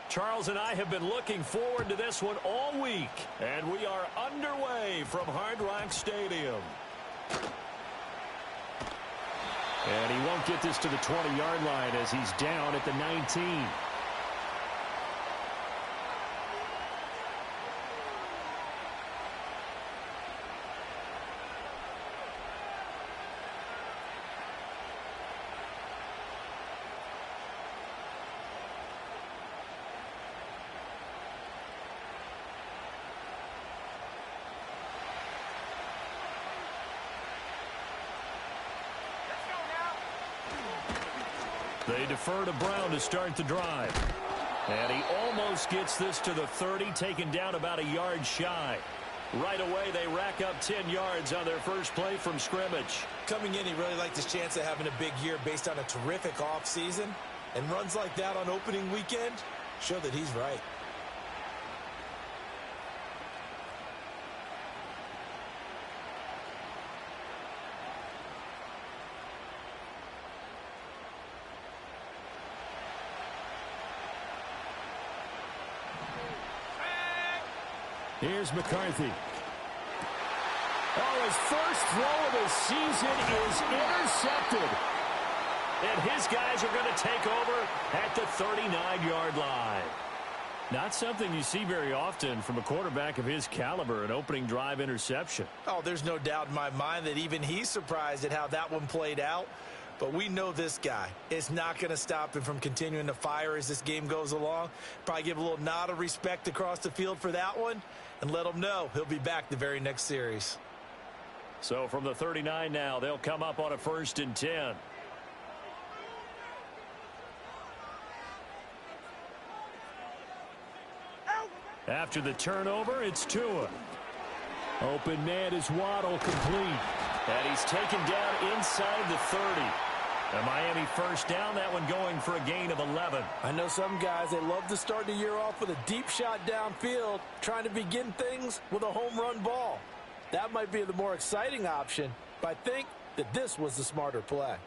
Charles and I have been looking forward to this one all week, and we are underway from Hard Rock Stadium. And he won't get this to the 20-yard line as he's down at the 19. They defer to Brown to start the drive. And he almost gets this to the 30, taken down about a yard shy. Right away, they rack up 10 yards on their first play from scrimmage. Coming in, he really liked his chance of having a big year based on a terrific offseason. And runs like that on opening weekend show that he's right. Here's McCarthy. Oh, his first throw of the season is intercepted. And his guys are going to take over at the 39-yard line. Not something you see very often from a quarterback of his caliber, an opening drive interception. Oh, there's no doubt in my mind that even he's surprised at how that one played out. But we know this guy is not going to stop him from continuing to fire as this game goes along. Probably give a little nod of respect across the field for that one and let him know he'll be back the very next series. So from the 39 now, they'll come up on a 1st and 10. After the turnover, it's Tua. Open man is Waddle, complete. And he's taken down inside the 30. A Miami first down, that one going for a gain of 11. I know some guys, they love to start the year off with a deep shot downfield, trying to begin things with a home run ball. That might be the more exciting option, but I think that this was the smarter play.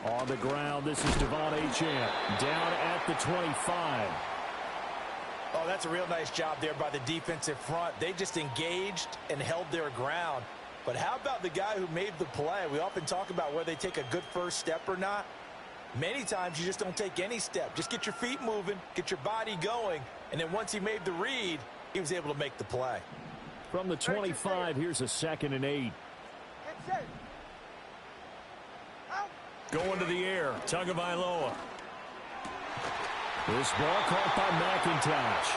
On the ground, this is Devon Achane down at the 25. Oh, that's a real nice job there by the defensive front. They just engaged and held their ground. But how about the guy who made the play? We often talk about whether they take a good first step or not. Many times you just don't take any step. Just get your feet moving, get your body going, and then once he made the read, he was able to make the play. From the 25, here's a 2nd and 8. Going to the air, Tagovailoa. This ball caught by McIntosh.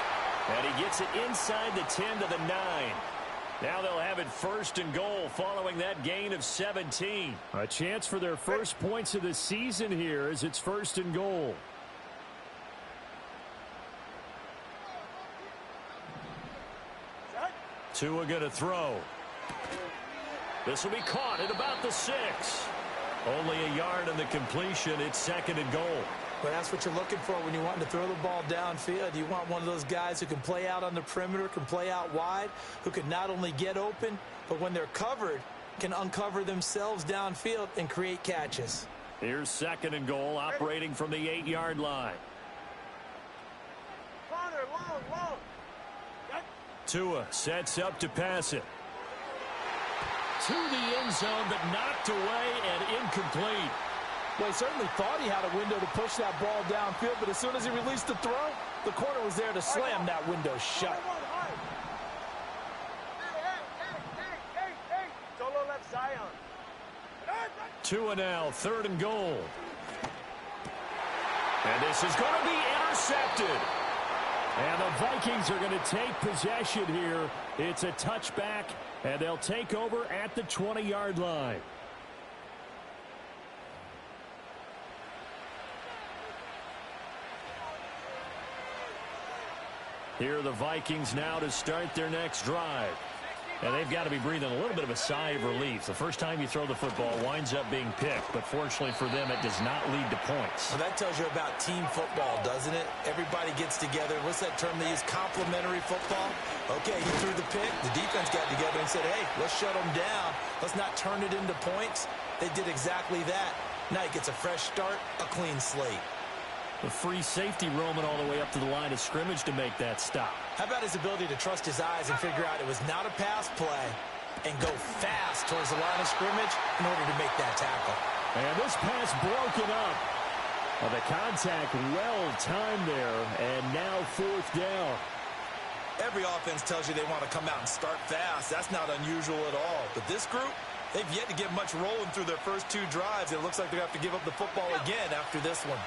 And he gets it inside the 10 to the 9. Now they'll have it 1st and goal following that gain of 17. A chance for their first points of the season here as it's 1st and goal. Tua going to throw. This will be caught at about the 6. Only a yard on the completion. It's 2nd and goal. Well, that's what you're looking for when you want to throw the ball downfield. You want one of those guys who can play out on the perimeter, can play out wide, who can not only get open, but when they're covered, can uncover themselves downfield and create catches. Here's 2nd and goal, operating from the 8-yard line. Tua sets up to pass it. To the end zone, but knocked away and incomplete. Well, he certainly thought he had a window to push that ball downfield, but as soon as he released the throw, the corner was there to slam that window shut. Tua now, 3rd and goal. And this is going to be intercepted. And the Vikings are going to take possession here. It's a touchback, and they'll take over at the 20-yard line. Here are the Vikings now to start their next drive. And they've got to be breathing a little bit of a sigh of relief. The first time you throw the football winds up being picked, but fortunately for them, it does not lead to points. Well, that tells you about team football, doesn't it? Everybody gets together. What's that term they use? Complementary football? Okay, he threw the pick. The defense got together and said, hey, let's shut them down. Let's not turn it into points. They did exactly that. Now he gets a fresh start, a clean slate. The free safety roaming all the way up to the line of scrimmage to make that stop. How about his ability to trust his eyes and figure out it was not a pass play and go fast towards the line of scrimmage in order to make that tackle. And this pass broken up. Well, the contact well timed there, and now fourth down. Every offense tells you they want to come out and start fast. That's not unusual at all. But this group, they've yet to get much rolling through their first two drives. It looks like they're going to have to give up the football again after this one.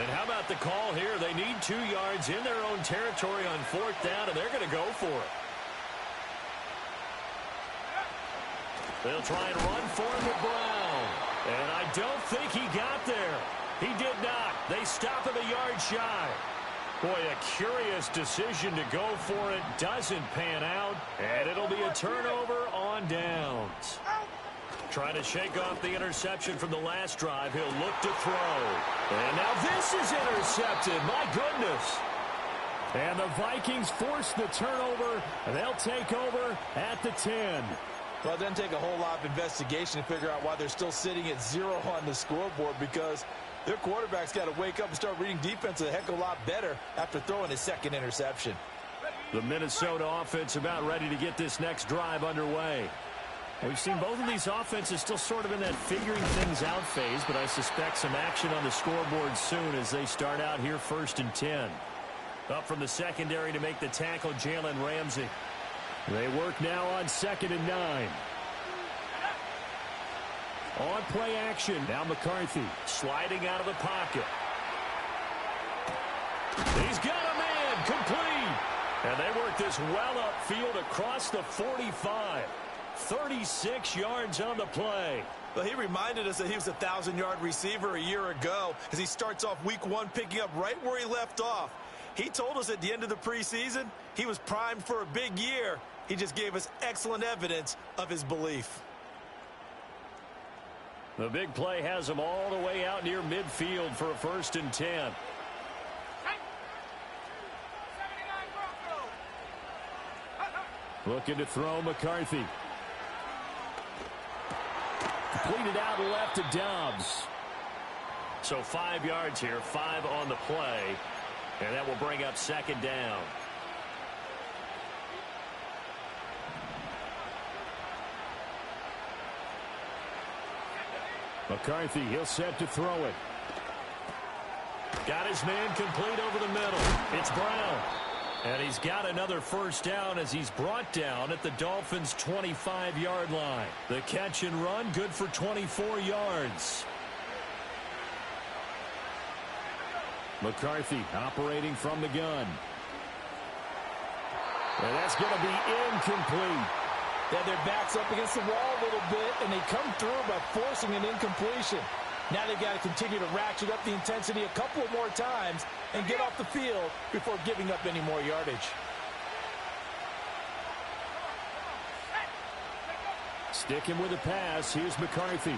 And how about the call here? They need 2 yards in their own territory on fourth down, and they're going to go for it. They'll try and run for him with Brown. And I don't think he got there. He did not. They stop him a yard shy. Boy, a curious decision to go for it. Doesn't pan out, and it'll be a turnover on downs. Trying to shake off the interception from the last drive. He'll look to throw. And now this is intercepted. My goodness. And the Vikings force the turnover. And they'll take over at the 10. Well, it doesn't take a whole lot of investigation to figure out why they're still sitting at 0 on the scoreboard, because their quarterback's got to wake up and start reading defense a heck of a lot better after throwing his second interception. The Minnesota offense about ready to get this next drive underway. We've seen both of these offenses still sort of in that figuring things out phase, but I suspect some action on the scoreboard soon as they start out here 1st and 10. Up from the secondary to make the tackle, Jalen Ramsey. They work now on 2nd and 9. On play action, now McCarthy sliding out of the pocket. He's got a man, complete. And they work this well upfield across the 45. 36 yards on the play. Well, he reminded us that he was a 1,000-yard receiver a year ago as he starts off week 1 picking up right where he left off. He told us at the end of the preseason he was primed for a big year. He just gave us excellent evidence of his belief. The big play has him all the way out near midfield for a 1st and 10. Looking to throw McCarthy. Completed out left to Dobbs. So 5 yards here, 5 on the play. And that will bring up 2nd down. McCarthy, he'll set to throw it. Got his man complete over the middle. It's Brown. And he's got another 1st down as he's brought down at the Dolphins' 25-yard line. The catch and run, good for 24 yards. McCarthy operating from the gun. And that's going to be incomplete. Yeah, their back's up against the wall a little bit, and they come through by forcing an incompletion. Now they've got to continue to ratchet up the intensity a couple of more times and get off the field before giving up any more yardage. Sticking with the pass, here's McCarthy.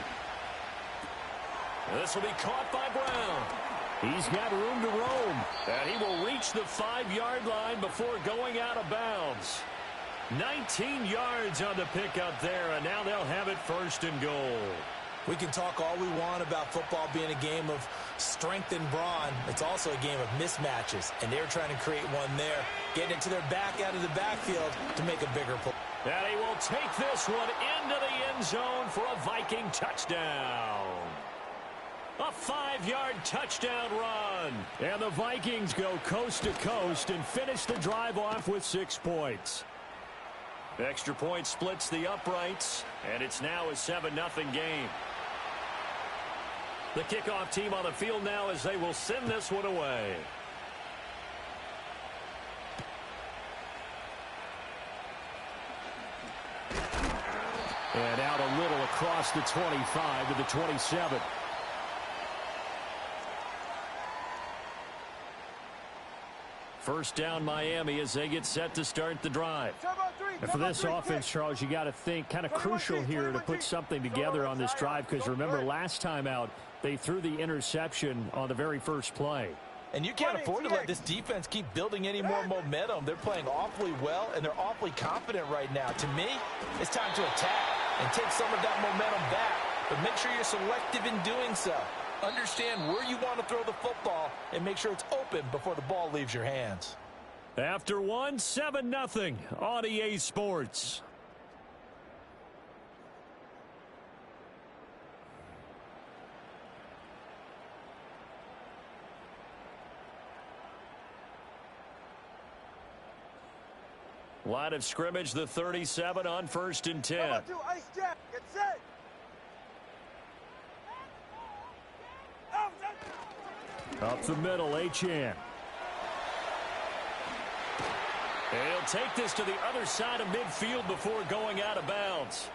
This will be caught by Brown. He's got room to roam, and he will reach the 5-yard line before going out of bounds. 19 yards on the pickup there, and now they'll have it 1st and goal. We can talk all we want about football being a game of strength and brawn. It's also a game of mismatches, and they're trying to create one there, getting it to their back out of the backfield to make a bigger play. And he will take this one into the end zone for a Viking touchdown. A 5-yard touchdown run. And the Vikings go coast to coast and finish the drive off with 6 points. Extra point splits the uprights, and it's now a 7-0 game. The kickoff team on the field now as they will send this one away. And out a little across the 25 to the 27. First down Miami as they get set to start the drive. And for this offense, Charles, you got to think kind of crucial here to put something together on this drive, because remember last time out they threw the interception on the very first play. And you can't afford to let this defense keep building any more momentum. They're playing awfully well, and they're awfully confident right now. To me, it's time to attack and take some of that momentum back, but make sure you're selective in doing so. Understand where you want to throw the football and make sure it's open before the ball leaves your hands. After 7-0 on EA Sports. Line of scrimmage, the 37 on 1st and 10. Ice Jack, get set. Up the middle, Achane. He'll take this to the other side of midfield before going out of bounds.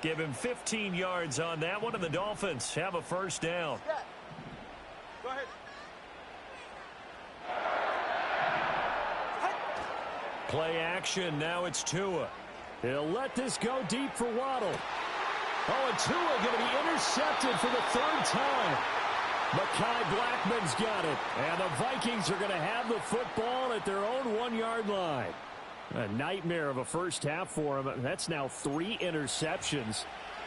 Give him 15 yards on that one, and the Dolphins have a first down. Go ahead. Play action, now it's Tua. He'll let this go deep for Waddle. Oh, and Tua going to be intercepted for the 3rd time. Mekhi Blackman's got it, and the Vikings are going to have the football at their own 1-yard line. A nightmare of a first half for him. That's now 3 interceptions.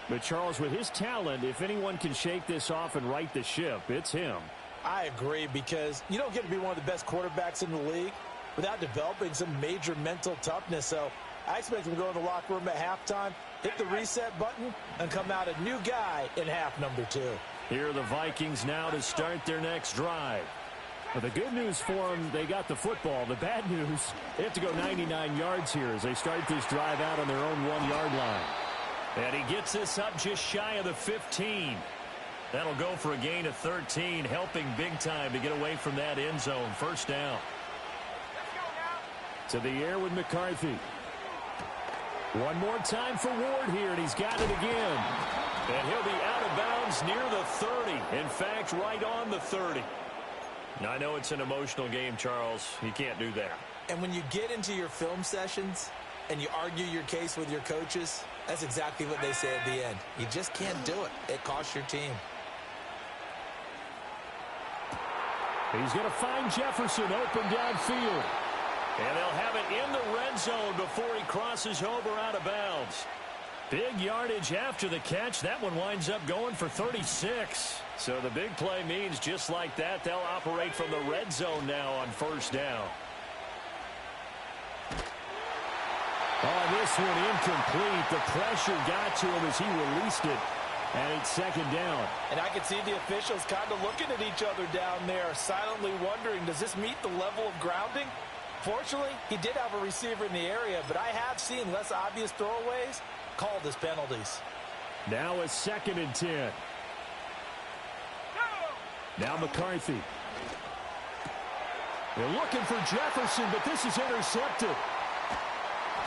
But Charles, with his talent, if anyone can shake this off and right the ship, it's him. I agree, because you don't get to be one of the best quarterbacks in the league without developing some major mental toughness. So I expect him to go in the locker room at halftime, hit the reset button, and come out a new guy in half number 2. Here are the Vikings now to start their next drive. But the good news for them, they got the football. The bad news, they have to go 99 yards here as they start this drive out on their own 1-yard line. And he gets this up just shy of the 15. That'll go for a gain of 13, helping big time to get away from that end zone. First down. To the air with McCarthy. One more time for Ward here, and he's got it again. And he'll be out of bounds near the 30. In fact, right on the 30. Now, I know it's an emotional game, Charles. You can't do that. And when you get into your film sessions and you argue your case with your coaches, that's exactly what they say at the end. You just can't do it. It costs your team. He's going to find Jefferson open downfield. And they'll have it in the red zone before he crosses over out of bounds. Big yardage after the catch. That one winds up going for 36. So the big play means just like that, they'll operate from the red zone now on first down. Oh, this one incomplete. The pressure got to him as he released it. And it's 2nd down. And I can see the officials kind of looking at each other down there, silently wondering, does this meet the level of grounding? Fortunately, he did have a receiver in the area, but I have seen less obvious throwaways called as penalties. Now a 2nd and 10. Now McCarthy. They're looking for Jefferson, but this is intercepted.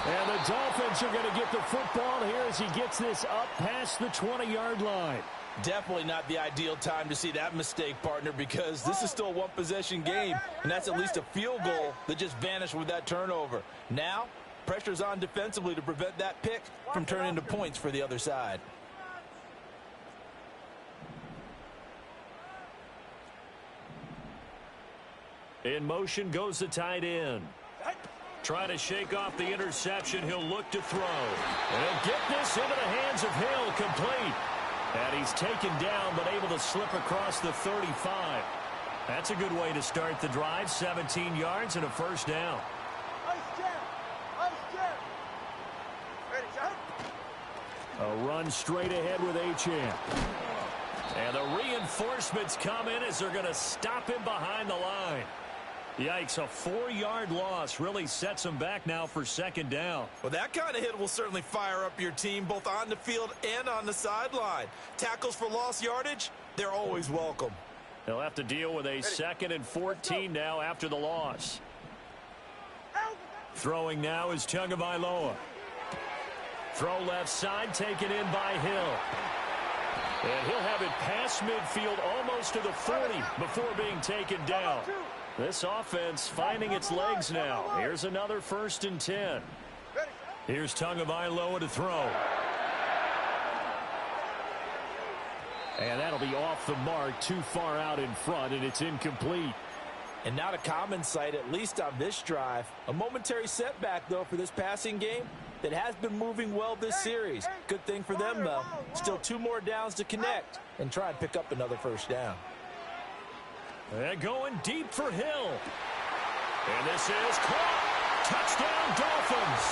And the Dolphins are going to get the football here as he gets this up past the 20-yard line. Definitely not the ideal time to see that mistake, partner, because this is still a one-possession game, and that's at least a field goal that just vanished with that turnover. Now, pressure's on defensively to prevent that pick from turning into points for the other side. In motion goes the tight end. Trying to shake off the interception. He'll look to throw. And he'll get this into the hands of Hill, complete. And he's taken down, but able to slip across the 35. That's a good way to start the drive. 17 yards and a first down. A run straight ahead with Achane. And the reinforcements come in as they're going to stop him behind the line. Yikes, a 4-yard loss really sets him back now for 2nd down. Well, that kind of hit will certainly fire up your team both on the field and on the sideline. Tackles for lost yardage, they're always welcome. They'll have to deal with a 2nd and 14 now after the loss. Throwing now is Tagovailoa. Throw left side, taken in by Hill. And he'll have it past midfield almost to the 40 before being taken down. This offense finding its legs now. Here's another 1st and 10. Here's Tagovailoa to throw. And that'll be off the mark, too far out in front, and it's incomplete. And not a common sight, at least on this drive. A momentary setback, though, for this passing game that has been moving well this series. Good thing for them, though. Still 2 more downs to connect and try and pick up another 1st down. They're going deep for Hill. And this is caught. Touchdown, Dolphins.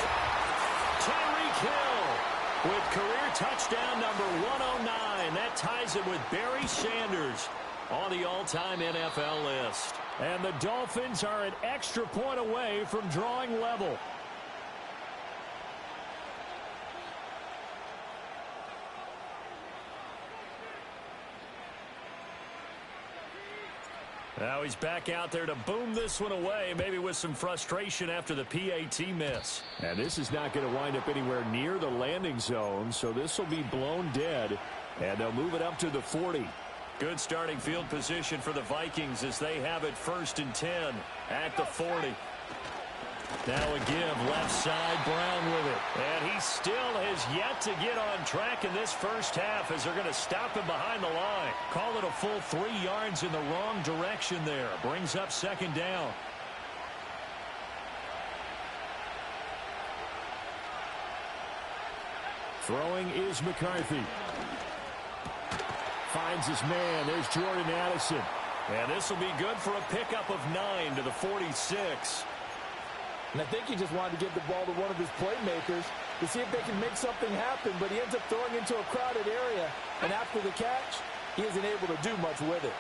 Tyreek Hill with career touchdown number 109. That ties it with Barry Sanders on the all-time NFL list. And the Dolphins are an extra point away from drawing level. Now he's back out there to boom this one away, maybe with some frustration after the PAT miss. And this is not going to wind up anywhere near the landing zone, so this will be blown dead, and they'll move it up to the 40. Good starting field position for the Vikings as they have it 1st and 10 at the 40. Now a give, left side, Brown with it. And he still has yet to get on track in this first half as they're going to stop him behind the line. Call it a full 3 yards in the wrong direction there. Brings up 2nd down. Throwing is McCarthy. Finds his man. There's Jordan Addison. And this will be good for a pickup of 9 to the 46. And I think he just wanted to give the ball to one of his playmakers to see if they can make something happen, but he ends up throwing into a crowded area. And after the catch, he isn't able to do much with it.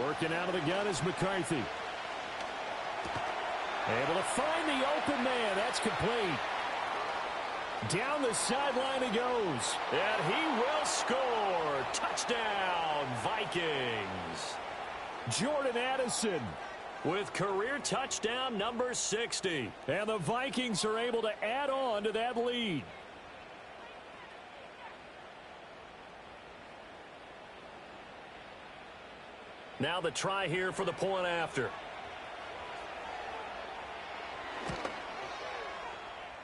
Working out of the gun is McCarthy. Able to find the open man. That's complete. Down the sideline he goes. And he will score. Touchdown, Vikings. Jordan Addison with career touchdown number 60. And the Vikings are able to add on to that lead. Now the try here for the point after.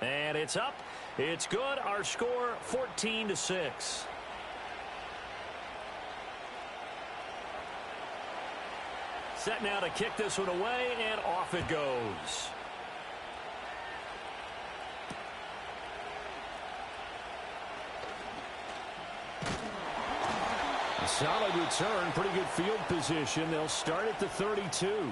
And it's up. It's good. Our score 14-6. Set now to kick this one away, and off it goes. A solid return, pretty good field position. They'll start at the 32.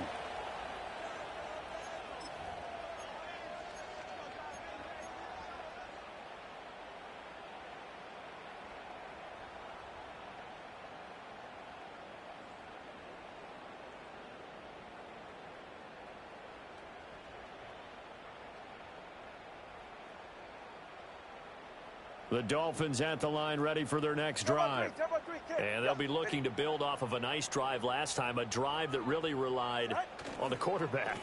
The Dolphins at the line ready for their next drive. And they'll be looking to build off of a nice drive last time, a drive that really relied on the quarterback.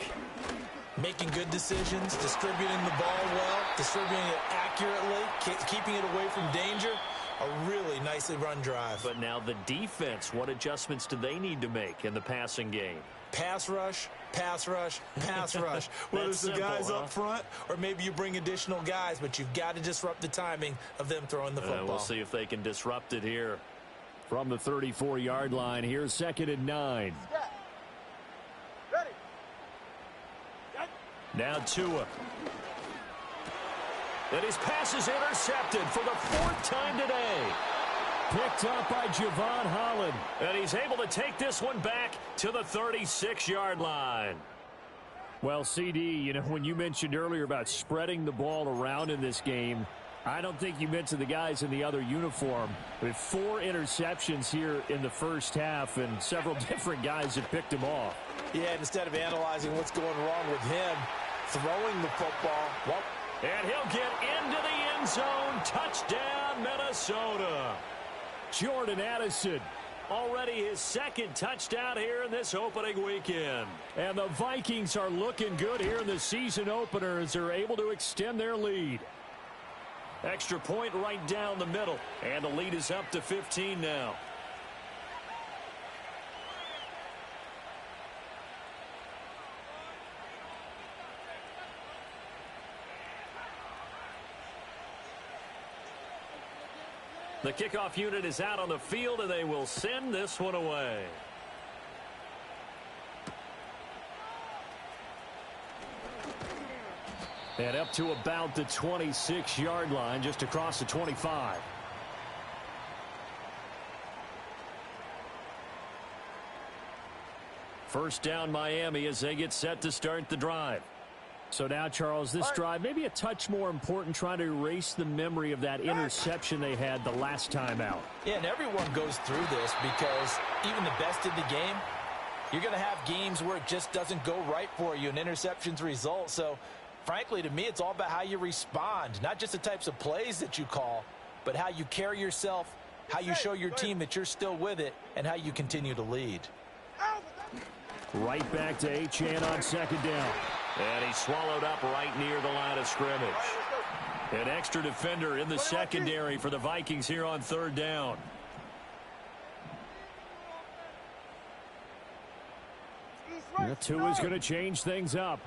Making good decisions, distributing the ball well, distributing it accurately, keeping it away from danger. A really nicely run drive. But now the defense, what adjustments do they need to make in the passing game? Pass rush, pass rush, pass rush. Whether it's the guys up front or maybe you bring additional guys, but you've got to disrupt the timing of them throwing the football. We'll see if they can disrupt it here. From the 34-yard line, here's 2nd and 9. Ready. Now Tua. And his pass is intercepted for the 4th time today. Picked up by Javon Holland. And he's able to take this one back to the 36-yard line. Well, CD, you know, when you mentioned earlier about spreading the ball around in this game, I don't think you mentioned the guys in the other uniform. With 4 interceptions here in the first half, and several different guys have picked him off. Yeah, instead of analyzing what's going wrong with him, throwing the football, well, and he'll get into the end zone. Touchdown, Minnesota. Jordan Addison. Already his 2nd touchdown here in this opening weekend. And the Vikings are looking good here in the season opener as they're able to extend their lead. Extra point right down the middle. And the lead is up to 15 now. The kickoff unit is out on the field, and they will send this one away. And up to about the 26-yard line, just across the 25. First down, Miami, as they get set to start the drive. So now, Charles, this drive maybe a touch more important, trying to erase the memory of that interception they had the last time out. Yeah, and everyone goes through this because even the best in the game, you're going to have games where it just doesn't go right for you, and interceptions result. So, frankly, to me, it's all about how you respond, not just the types of plays that you call, but how you carry yourself, how you show your team that you're still with it, and how you continue to lead. Right back to Achane on second down. And he's swallowed up right near the line of scrimmage. An extra defender in the secondary for the Vikings here on third down. Tua's going to change things up.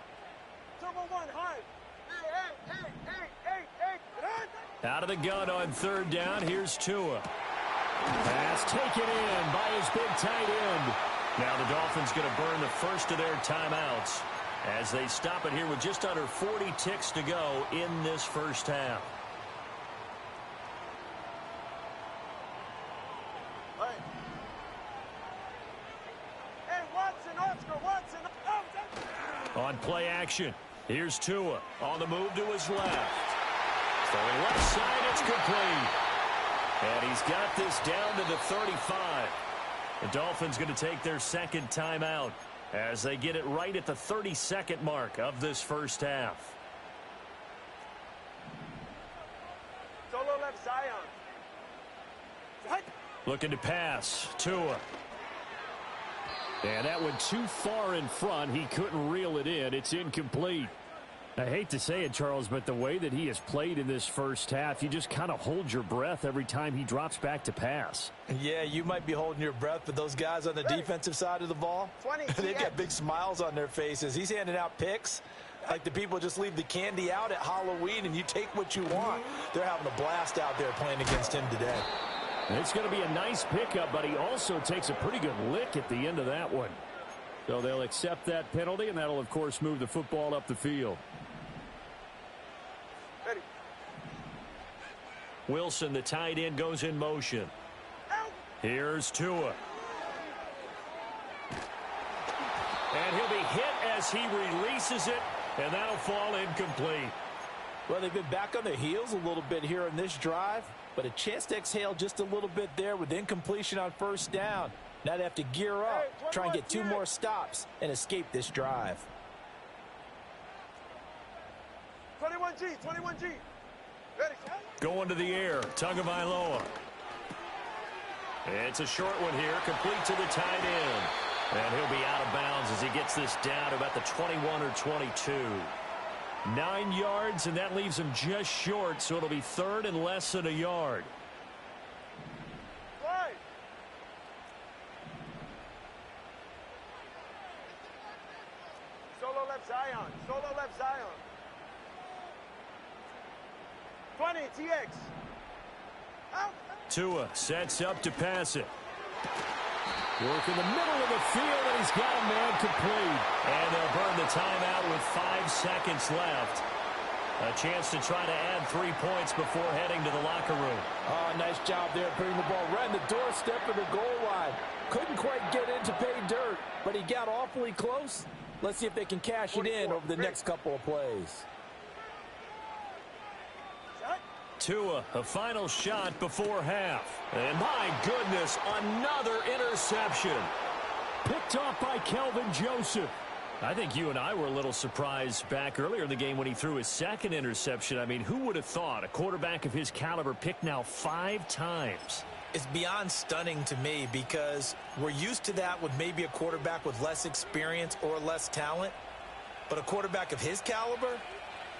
Out of the gun on third down, here's Tua. Pass taken in by his big tight end. Now the Dolphins going to burn the first of their timeouts as they stop it here with just under 40 ticks to go in this first half. On play action, here's Tua on the move to his left. Throwing left side, it's complete. And he's got this down to the 35. The Dolphins going to take their second timeout as they get it right at the 32nd mark of this first half. Solo left Zion. Looking to pass. Tua. And that went too far in front. He couldn't reel it in. It's incomplete. I hate to say it, Charles, but the way that he has played in this first half, you just kind of hold your breath every time he drops back to pass. Yeah, you might be holding your breath, but those guys on the defensive side of the ball, they've got big smiles on their faces. He's handing out picks like the people just leave the candy out at Halloween and you take what you want. They're having a blast out there playing against him today. It's going to be a nice pickup, but he also takes a pretty good lick at the end of that one. So they'll accept that penalty, and that'll, of course, move the football up the field. Ready. Wilson, the tight end, goes in motion. Here's Tua. And he'll be hit as he releases it, and that'll fall incomplete. Well, they've been back on their heels a little bit here in this drive, but a chance to exhale just a little bit there with incompletion on first down. Now they have to gear up, try and get 2 more stops, and escape this drive. 21G, 21G. Ready. Going to the air, Tagovailoa. It's a short one here, complete to the tight end. And he'll be out of bounds as he gets this down to about the 21 or 22. 9 yards, and that leaves him just short, so it'll be third and less than a yard. Right. Solo left Zion. Solo left Zion. 20, TX. Out. Tua sets up to pass it. Work in the middle of the field, and he's got a man complete. And they'll burn the timeout with 5 seconds left. A chance to try to add 3 points before heading to the locker room. Oh, nice job there putting the ball right in the doorstep of the goal line. Couldn't quite get in to pay dirt, but he got awfully close. Let's see if they can cash it in over the next couple of plays. Tua, a final shot before half. And my goodness, another interception. Picked off by Kelvin Joseph. I think you and I were a little surprised back earlier in the game when he threw his second interception. I mean, who would have thought a quarterback of his caliber picked now 5 times? It's beyond stunning to me because we're used to that with maybe a quarterback with less experience or less talent. But a quarterback of his caliber,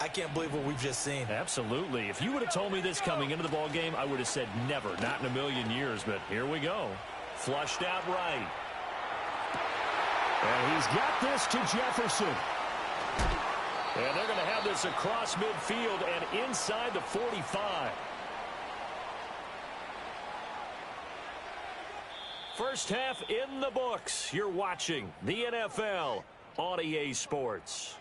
I can't believe what we've just seen. Absolutely. If you would have told me this coming into the ball game, I would have said never, not in a million years. But here we go. Flushed out right. And he's got this to Jefferson. And they're going to have this across midfield and inside the 45. First half in the books. You're watching the NFL on EA Sports.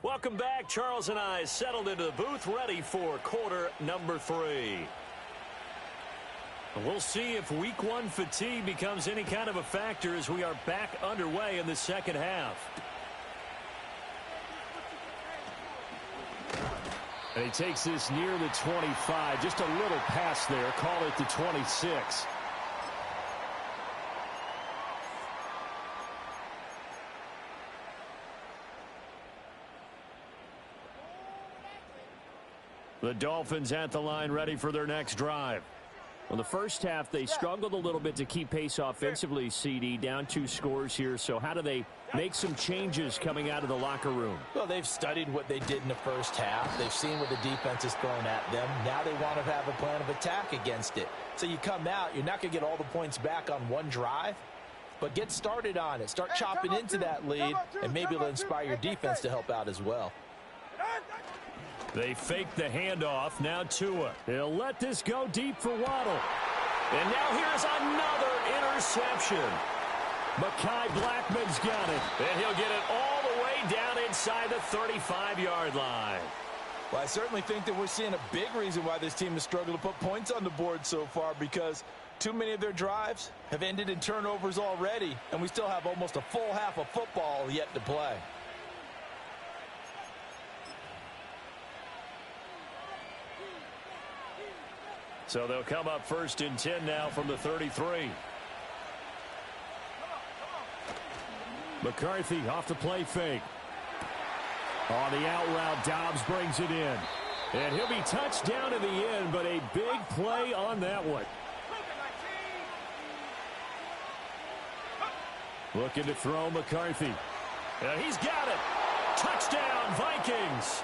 Welcome back. Charles and I settled into the booth, ready for quarter number 3. We'll see if week 1 fatigue becomes any kind of a factor as we are back underway in the second half. And he takes this near the 25. Just a little pass there. Call it the 26. The Dolphins at the line, ready for their next drive. Well, the first half, they struggled a little bit to keep pace offensively, CD, down 2 scores here. So how do they make some changes coming out of the locker room? Well, they've studied what they did in the first half. They've seen what the defense is throwing at them. Now they want to have a plan of attack against it. So you come out, you're not going to get all the points back on one drive, but get started on it. Start chopping into that lead, and maybe it'll inspire your defense to help out as well. They fake the handoff. Now Tua. He'll let this go deep for Waddle. And now here's another interception. Mekhi Blackman's got it. And he'll get it all the way down inside the 35-yard line. Well, I certainly think that we're seeing a big reason why this team has struggled to put points on the board so far, because too many of their drives have ended in turnovers already, and we still have almost a full half of football yet to play. So they'll come up 1st and 10 now from the 33. McCarthy off the play fake. On the out route, Dobbs brings it in. And he'll be touched down in the end, but a big play on that one. Looking to throw McCarthy. And he's got it. Touchdown, Vikings.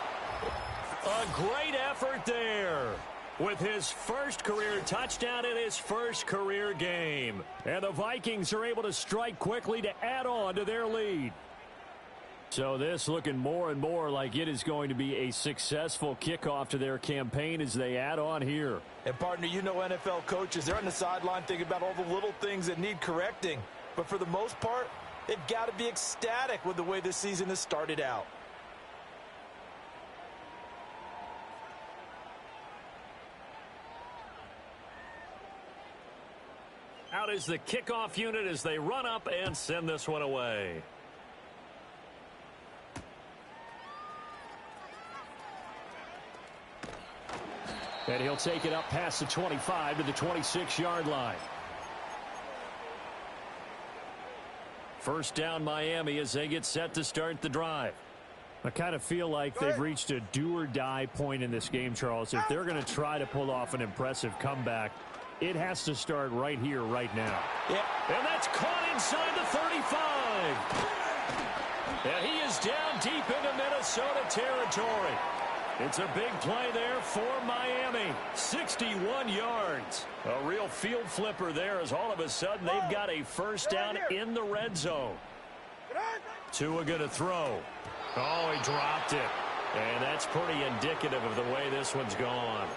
A great effort there, with his first career touchdown in his first career game. And the Vikings are able to strike quickly to add on to their lead. So this looking more and more like it is going to be a successful kickoff to their campaign as they add on here. And partner, you know NFL coaches, they're on the sideline thinking about all the little things that need correcting. But for the most part, they've got to be ecstatic with the way this season has started out. Out is the kickoff unit as they run up and send this one away. And he'll take it up past the 25 to the 26-yard line. First down Miami as they get set to start the drive. I kind of feel like they've reached a do-or-die point in this game, Charles. If they're going to try to pull off an impressive comeback, it has to start right here, right now. Yeah. And that's caught inside the 35. And he is down deep into Minnesota territory. It's a big play there for Miami. 61 yards. A real field flipper there, as all of a sudden they've got a first down in the red zone. Tua going to throw. Oh, he dropped it. And that's pretty indicative of the way this one's gone.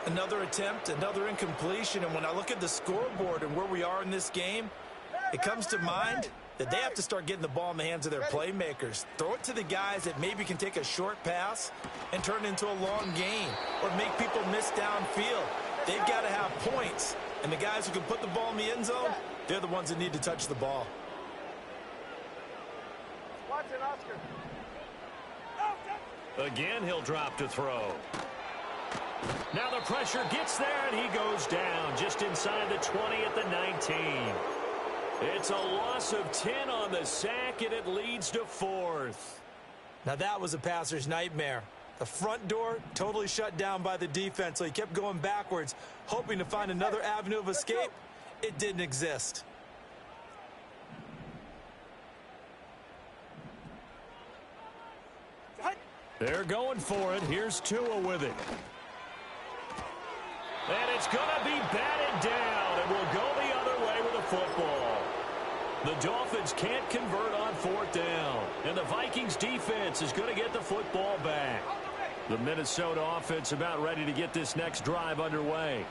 Another attempt, another incompletion, and when I look at the scoreboard and where we are in this game, it comes to mind that they have to start getting the ball in the hands of their playmakers. Throw it to the guys that maybe can take a short pass and turn it into a long gain or make people miss downfield. They've got to have points, and the guys who can put the ball in the end zone, they're the ones that need to touch the ball. Again, he'll drop to throw. Now the pressure gets there, and he goes down just inside the 20 at the 19. It's a loss of 10 on the sack, and it leads to 4th. Now that was a passer's nightmare. The front door totally shut down by the defense, so he kept going backwards, hoping to find another avenue of escape. It didn't exist. They're going for it. Here's Tua with it. And it's going to be batted down, and will go the other way with the football. The Dolphins can't convert on fourth down, and the Vikings defense is going to get the football back. The Minnesota offense about ready to get this next drive underway.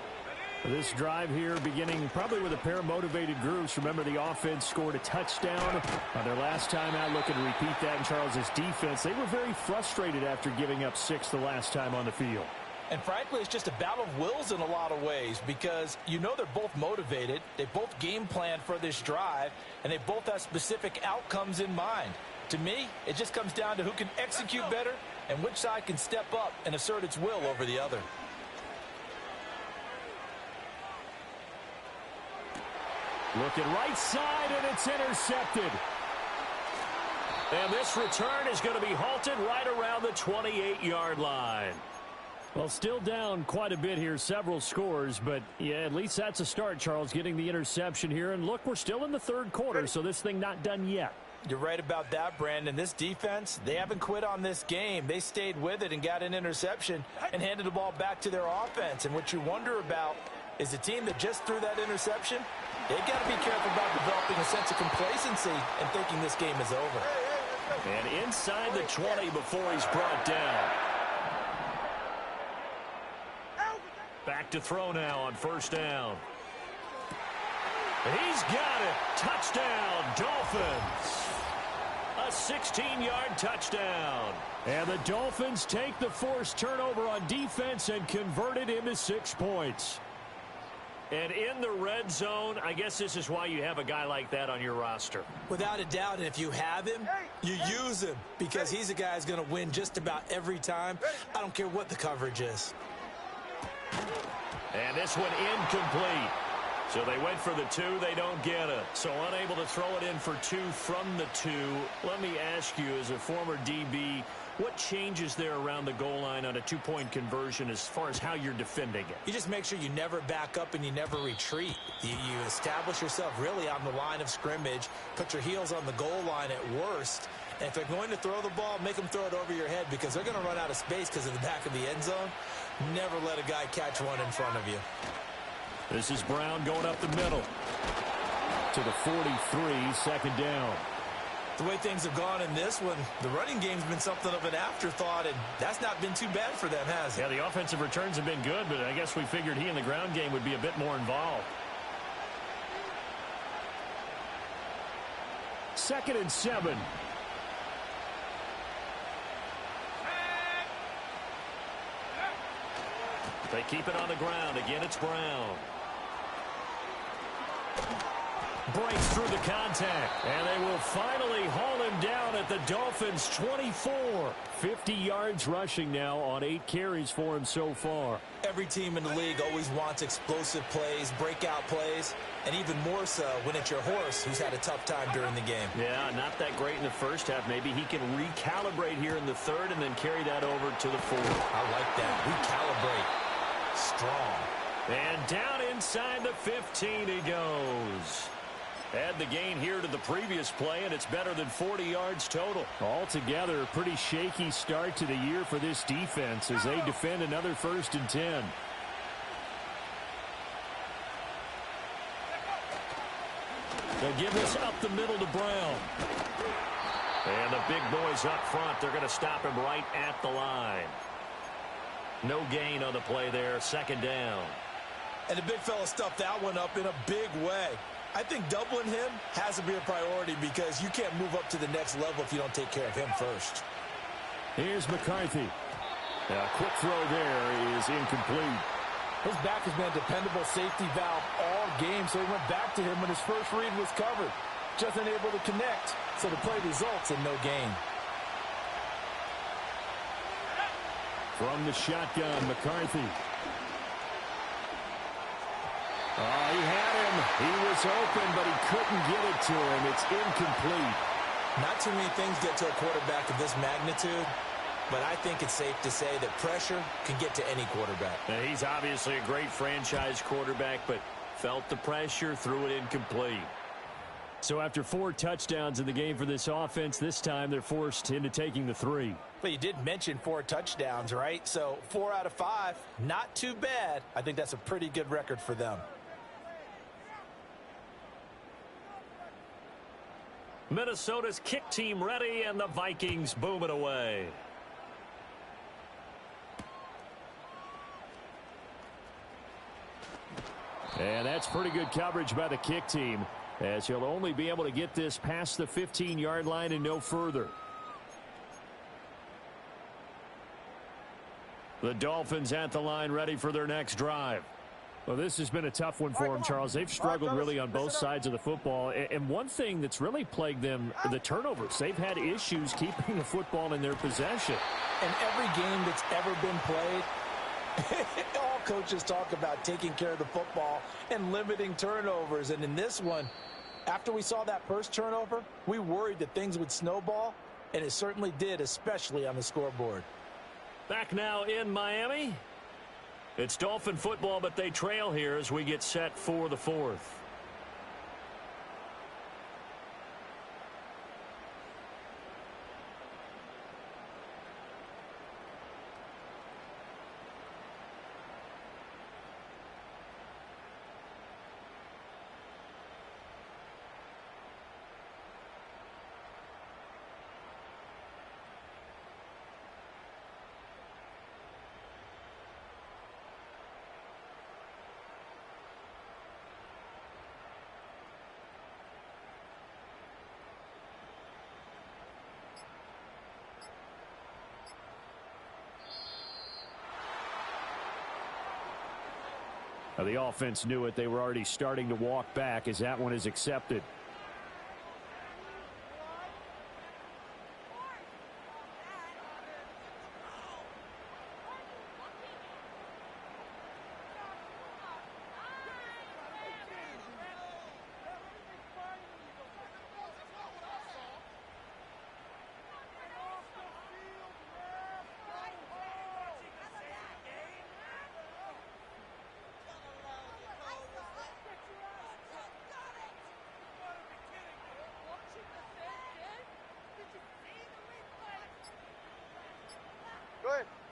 This drive here beginning probably with a pair of motivated groups. Remember, the offense scored a touchdown on their last time out. Looking to repeat that in Charles's defense. They were very frustrated after giving up 6 the last time on the field. And frankly, it's just a battle of wills in a lot of ways because you know they're both motivated. They both game plan for this drive, and they both have specific outcomes in mind. To me, it just comes down to who can execute better and which side can step up and assert its will over the other. Looking right side, and it's intercepted. And this return is going to be halted right around the 28-yard line. Well, still down quite a bit here, several scores, but yeah, at least that's a start, Charles, getting the interception here. And look, we're still in the third quarter, so this thing not done yet. You're right about that, Brandon. This defense, they haven't quit on this game. They stayed with it and got an interception and handed the ball back to their offense. And what you wonder about is the team that just threw that interception, they've got to be careful about developing a sense of complacency and thinking this game is over. And inside the 20 before he's brought down. Back to throw now on first down. He's got it. Touchdown, Dolphins. A 16-yard touchdown. And the Dolphins take the forced turnover on defense and convert it into 6 points. And in the red zone, I guess this is why you have a guy like that on your roster. Without a doubt, and if you have him, you use him because he's a guy who's going to win just about every time. I don't care what the coverage is. And this one incomplete. So they went for the 2, they don't get it. So unable to throw it in for 2 from the 2. Let me ask you, as a former DB, what changes there around the goal line on a 2-point conversion as far as how you're defending it? You just make sure you never back up and you never retreat. You establish yourself really on the line of scrimmage, put your heels on the goal line at worst. And if they're going to throw the ball, make them throw it over your head because they're going to run out of space because of the back of the end zone. Never let a guy catch one in front of you. This is Brown going up the middle to the 43, second down. The way things have gone in this one, the running game's been something of an afterthought, and that's not been too bad for them, has it? Yeah, the offensive returns have been good, but I guess we figured he in the ground game would be a bit more involved. 2nd and 7. They keep it on the ground. Again, it's Brown. Breaks through the contact. And they will finally haul him down at the Dolphins' 24. 50 yards rushing now on 8 carries for him so far. Every team in the league always wants explosive plays, breakout plays, and even more so when it's your horse who's had a tough time during the game. Yeah, not that great in the first half. Maybe he can recalibrate here in the third and then carry that over to the fourth. I like that. Recalibrate. Strong. And down inside the 15 he goes. Add the gain here to the previous play, and it's better than 40 yards total. Altogether, a pretty shaky start to the year for this defense as they defend another 1st and 10. They'll give this up the middle to Brown. And the big boys up front, they're going to stop him right at the line. No gain on the play there, 2nd down. And the big fella stuffed that one up in a big way. I think doubling him has to be a priority because you can't move up to the next level if you don't take care of him first. Here's McCarthy. A quick throw there is incomplete. His back has been a dependable safety valve all game, so he went back to him when his first read was covered. Just unable to connect, so the play results in no gain. From the shotgun, McCarthy. He had him. He was open, but he couldn't get it to him. It's incomplete. Not too many things get to a quarterback of this magnitude, but I think it's safe to say that pressure can get to any quarterback. Now, he's obviously a great franchise quarterback, but felt the pressure, threw it incomplete. So after 4 touchdowns in the game for this offense, this time they're forced into taking the 3. But you did mention 4 touchdowns, right? So 4 out of 5, not too bad. I think that's a pretty good record for them. Minnesota's kick team ready, and the Vikings boom it away. And that's pretty good coverage by the kick team, as he'll only be able to get this past the 15-yard line and no further. The Dolphins at the line, ready for their next drive. Well, this has been a tough one for them, Charles. They've struggled really on both sides of the football. And one thing that's really plagued them, the turnovers. They've had issues keeping the football in their possession. In every game that's ever been played, all coaches talk about taking care of the football and limiting turnovers. And in this one, after we saw that first turnover, we worried that things would snowball, and it certainly did, especially on the scoreboard. Back now in Miami. It's Dolphin football, but they trail here as we get set for the 4th. Now, the offense knew it. They were already starting to walk back as that one is accepted.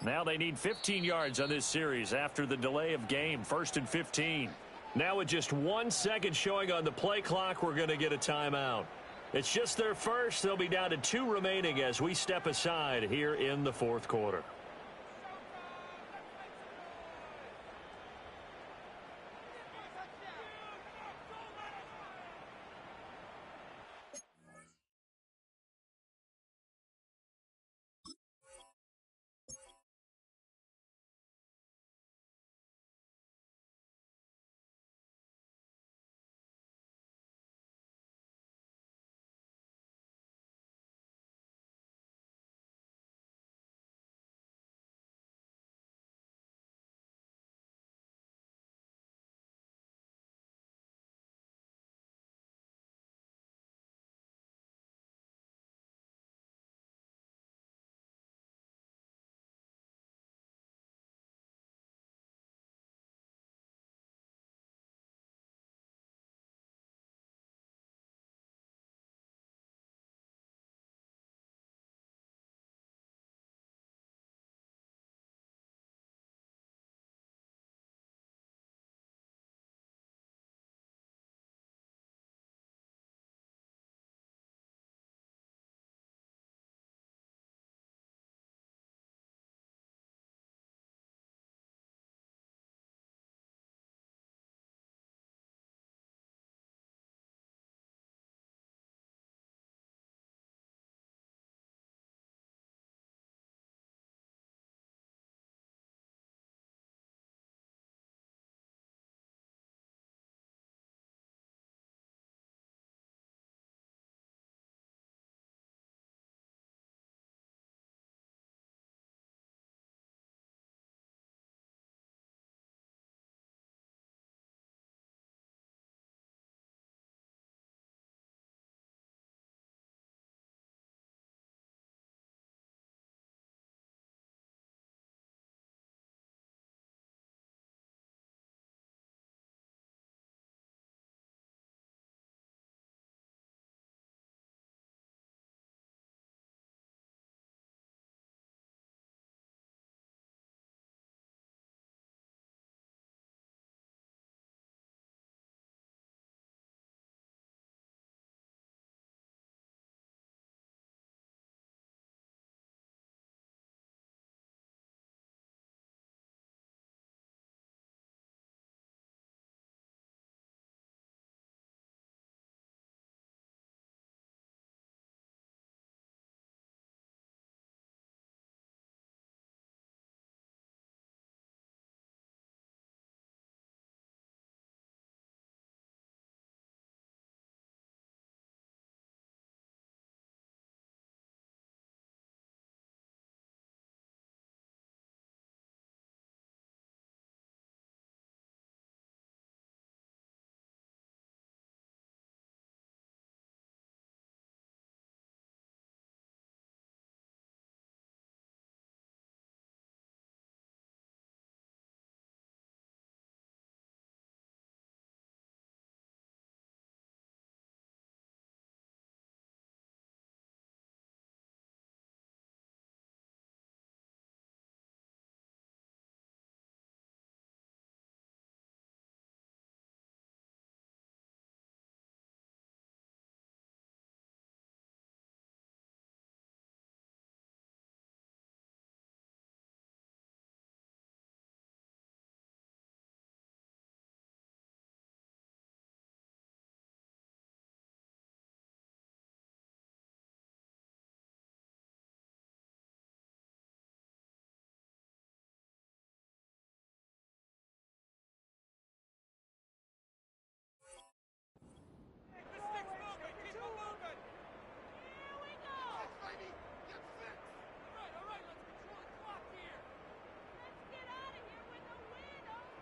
Now they need 15 yards on this series after the delay of game. 1st and 15. Now with just 1 second showing on the play clock, we're going to get a timeout. It's just their first. They'll be down to 2 remaining as we step aside here in the 4th quarter.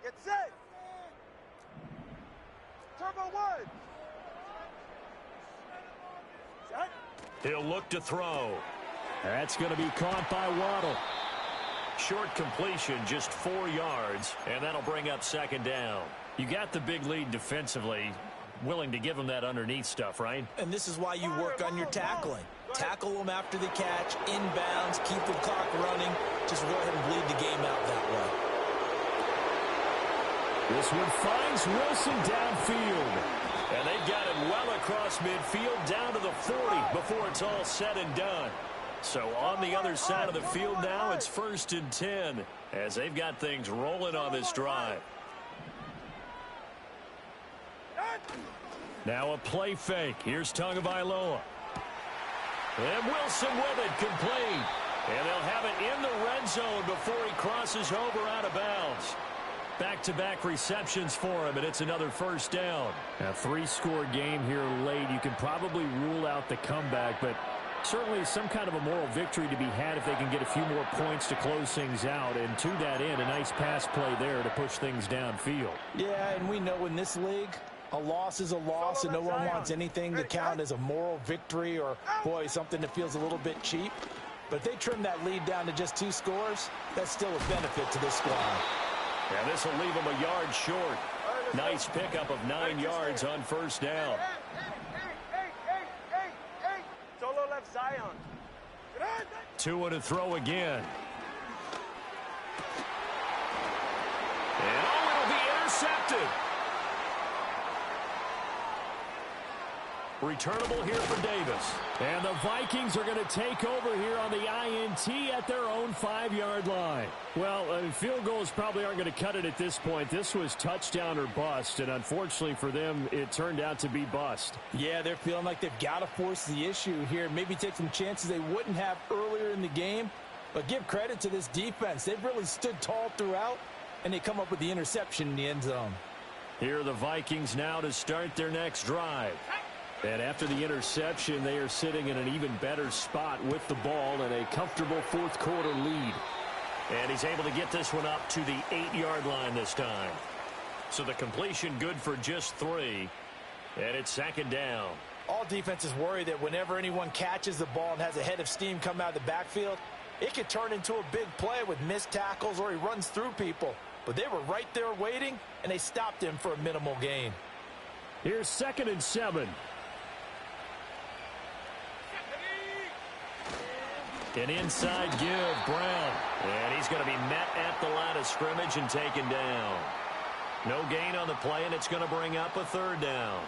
Get set. Turbo one. Set. He'll look to throw. That's going to be caught by Waddle. Short completion, just 4 yards, and that'll bring up second down. You got the big lead defensively. Willing to give them that underneath stuff, right? And this is why you work on your tackling. Tackle them after the catch, inbounds, keep the clock running. Just go ahead and bleed the game out that way. This one finds Wilson downfield. And they've got it well across midfield down to the 40 before it's all said and done. So on the other side of the field now, it's 1st and 10 as they've got things rolling on this drive. Now a play fake. Here's Tagovailoa. And Wilson with it, complete. And they'll have it in the red zone before he crosses over out of bounds. Back-to-back receptions for him, and it's another first down. A 3-score game here late. You can probably rule out the comeback, but certainly some kind of a moral victory to be had if they can get a few more points to close things out. And to that end, a nice pass play there to push things downfield. Yeah, and we know in this league, a loss is a loss, and no one wants anything to count as a moral victory or, boy, something that feels a little bit cheap. But if they trim that lead down to just 2 scores, that's still a benefit to this squad. And this will leave him a yard short. Nice pickup of 9 yards on first down. Solo left Zion. 2 to throw again. And it'll be intercepted. Returnable here for Davis. And the Vikings are going to take over here on the INT at their own 5-yard line. Well, field goals probably aren't going to cut it at this point. This was touchdown or bust, and unfortunately for them, it turned out to be bust. Yeah, they're feeling like they've got to force the issue here. Maybe take some chances they wouldn't have earlier in the game. But give credit to this defense. They've really stood tall throughout, and they come up with the interception in the end zone. Here are the Vikings now to start their next drive. And after the interception, they are sitting in an even better spot with the ball and a comfortable fourth-quarter lead. And he's able to get this one up to the 8-yard line this time. So the completion good for just 3. And it's second down. All defenses worry that whenever anyone catches the ball and has a head of steam come out of the backfield, it could turn into a big play with missed tackles or he runs through people. But they were right there waiting, and they stopped him for a minimal gain. Here's 2nd and 7. An inside give, Brown. And he's going to be met at the line of scrimmage and taken down. No gain on the play, and it's going to bring up a 3rd down.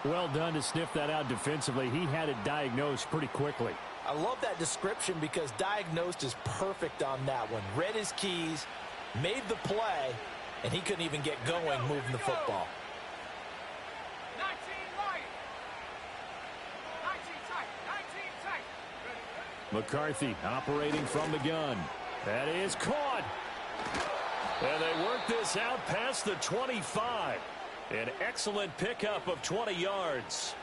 Well done to sniff that out defensively. He had it diagnosed pretty quickly. I love that description because diagnosed is perfect on that one. Read his keys, made the play, and he couldn't even get going moving the football. 19 right. 19 tight. 19 tight. McCarthy operating from the gun. That is caught. And they work this out past the 25. An excellent pickup of 20 yards.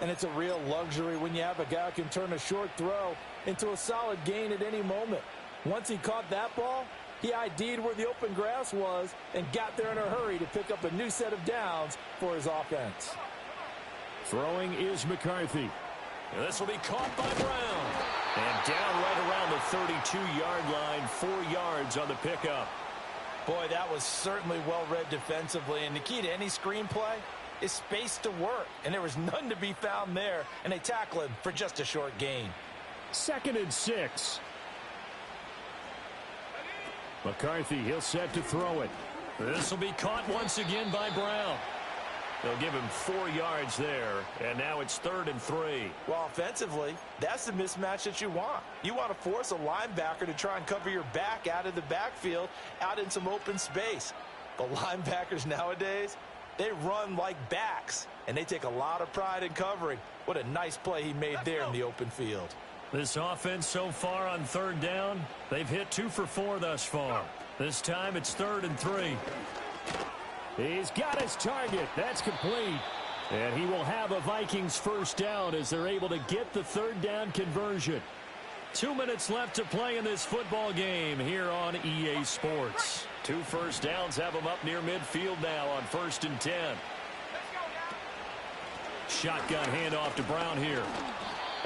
And it's a real luxury when you have a guy who can turn a short throw into a solid gain at any moment. Once he caught that ball, he ID'd where the open grass was and got there in a hurry to pick up a new set of downs for his offense. Throwing is McCarthy. And this will be caught by Brown. And down right around the 32-yard line, 4 yards on the pickup. Boy, that was certainly well-read defensively. And the key to any screenplay is space to work. And there was none to be found there. And they tackle him for just a short gain. 2nd and 6. McCarthy, he'll set to throw it. This will be caught once again by Brown. They'll give him 4 yards there, and now it's 3rd and 3. Well, offensively, that's the mismatch that you want. You want to force a linebacker to try and cover your back out of the backfield, out in some open space. But linebackers nowadays, they run like backs, and they take a lot of pride in covering. What a nice play he made there in the open field. This offense so far on 3rd down, they've hit 2 for 4 thus far. This time it's 3rd and 3. He's got his target. That's complete. And he will have a Vikings first down as they're able to get the 3rd down conversion. 2 minutes left to play in this football game here on EA Sports. 2 first downs have them up near midfield now on 1st and 10. Shotgun handoff to Brown here.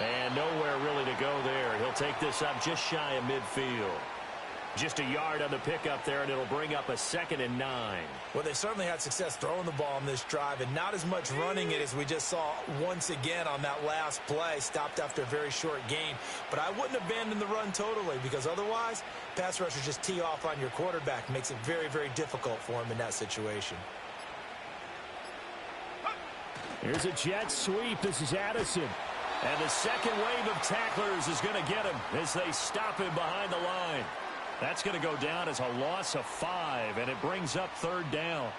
And nowhere really to go there. He'll take this up just shy of midfield. Just a yard on the pickup there, and it'll bring up a 2nd and 9. Well, they certainly had success throwing the ball in this drive, and not as much running it as we just saw once again on that last play. Stopped after a very short gain. But I wouldn't abandon the run totally, because otherwise, pass rushers just tee off on your quarterback. Makes it very, very difficult for him in that situation. Here's a jet sweep. This is Addison. And the second wave of tacklers is going to get him as they stop him behind the line. That's going to go down as a loss of 5, and it brings up 3rd down.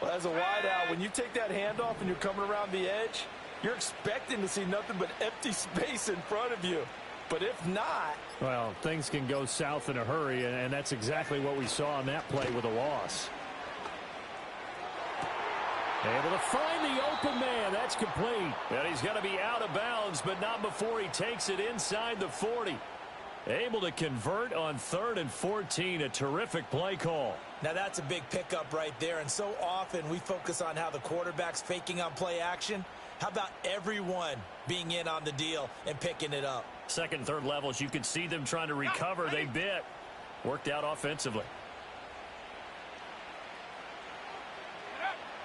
Well, as a wideout, when you take that handoff and you're coming around the edge, you're expecting to see nothing but empty space in front of you. But if not... Well, things can go south in a hurry, and that's exactly what we saw on that play with a loss. Able to find the open man. That's complete. And he's going to be out of bounds, but not before he takes it inside the 40. Able to convert on 3rd and 14. A terrific play call. Now that's a big pickup right there, and so often we focus on how the quarterback's faking on play action. How about everyone being in on the deal and picking it up? 2nd, 3rd levels, you can see them trying to recover. They bit. Worked out offensively.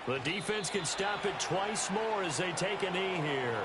The defense can stop it twice more as they take a knee here.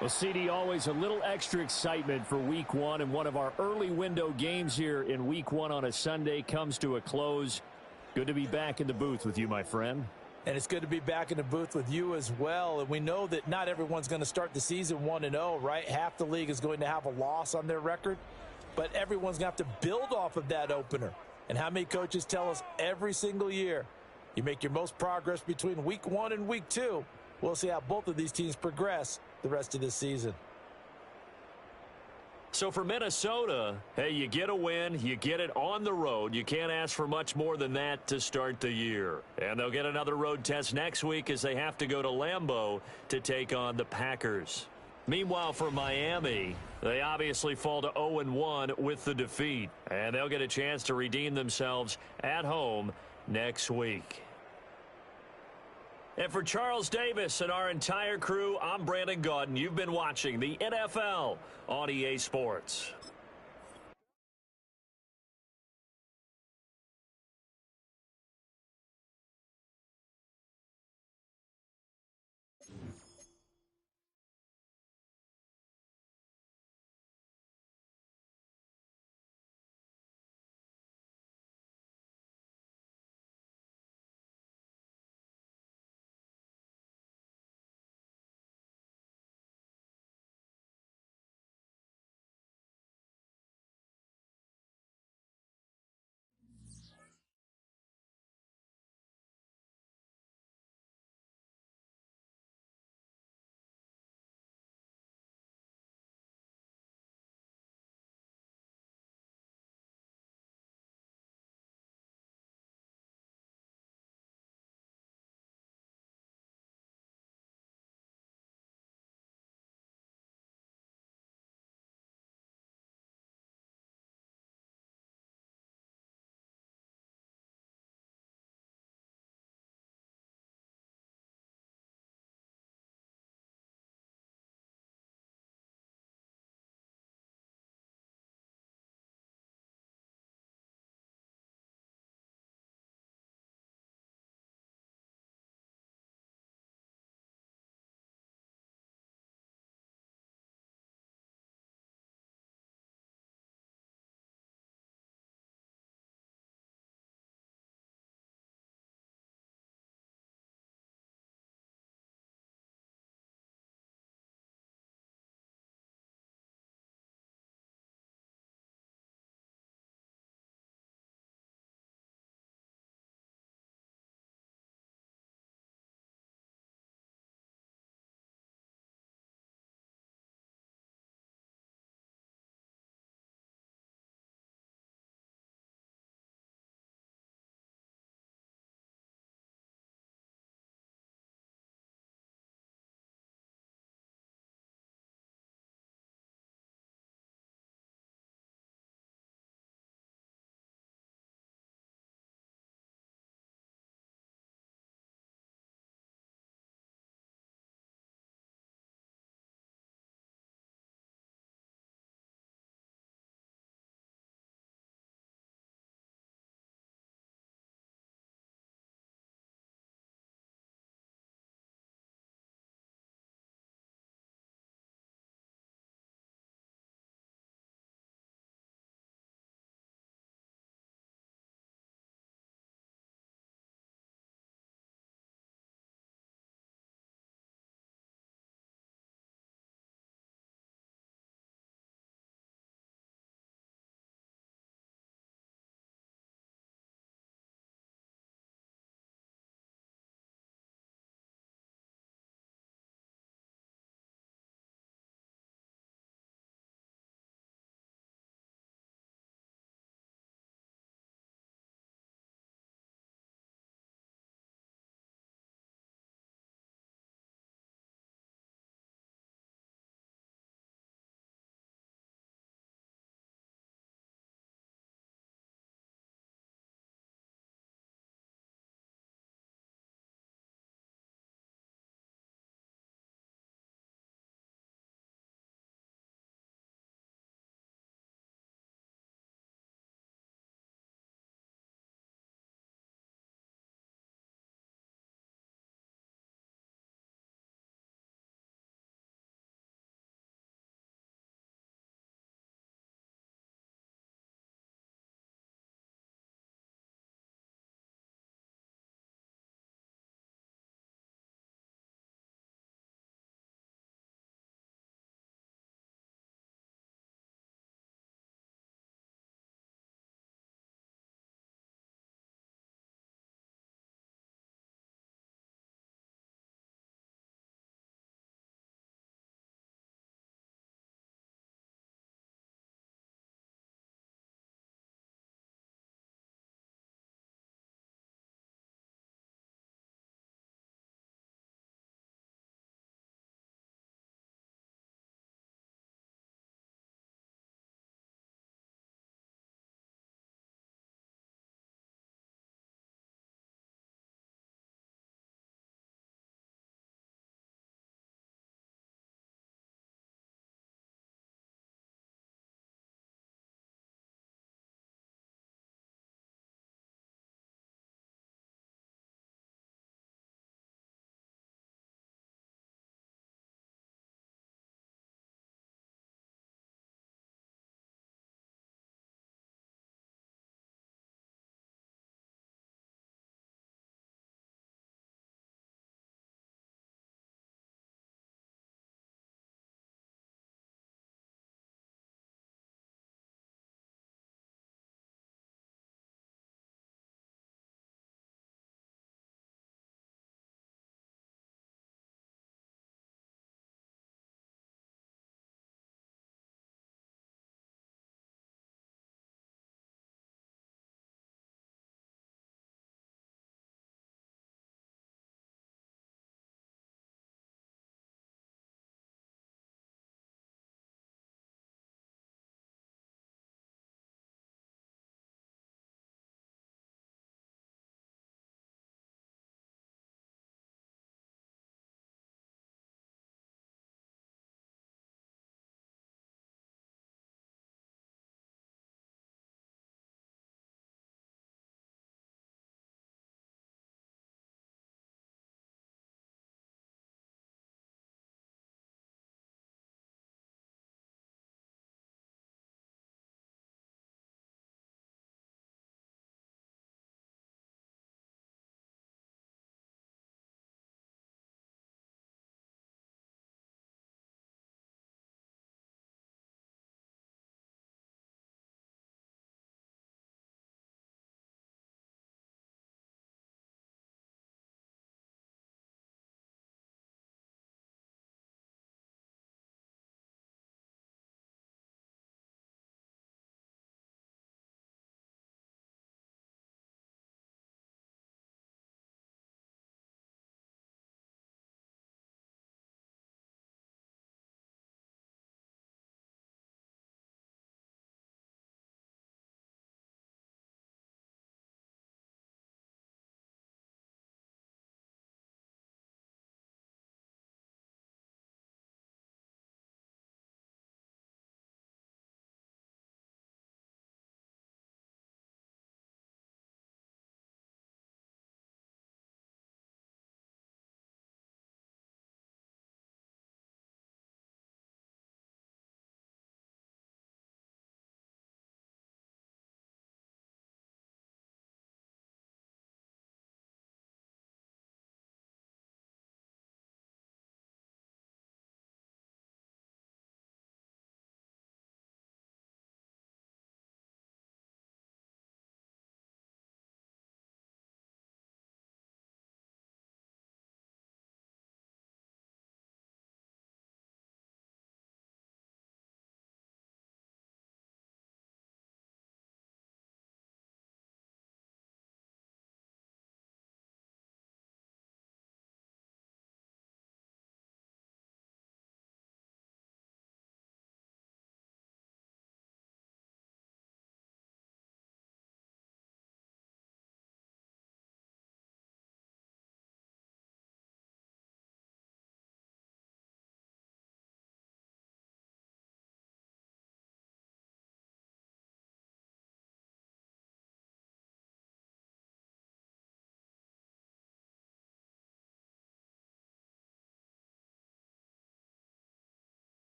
Well, CD, always a little extra excitement for Week 1, and one of our early window games here in Week 1 on a Sunday comes to a close. Good to be back in the booth with you, my friend. And it's good to be back in the booth with you as well. And we know that not everyone's going to start the season 1-0, right? Half the league is going to have a loss on their record, but everyone's going to have to build off of that opener. And how many coaches tell us every single year, you make your most progress between Week 1 and Week 2. We'll see how both of these teams progress the rest of this season. So for Minnesota, hey, you get a win, you get it on the road. You can't ask for much more than that to start the year. And they'll get another road test next week as they have to go to Lambeau to take on the Packers. Meanwhile, for Miami, they obviously fall to 0-1 with the defeat. And they'll get a chance to redeem themselves at home next week. And for Charles Davis and our entire crew, I'm Brandon Gaudin. You've been watching the NFL on EA Sports.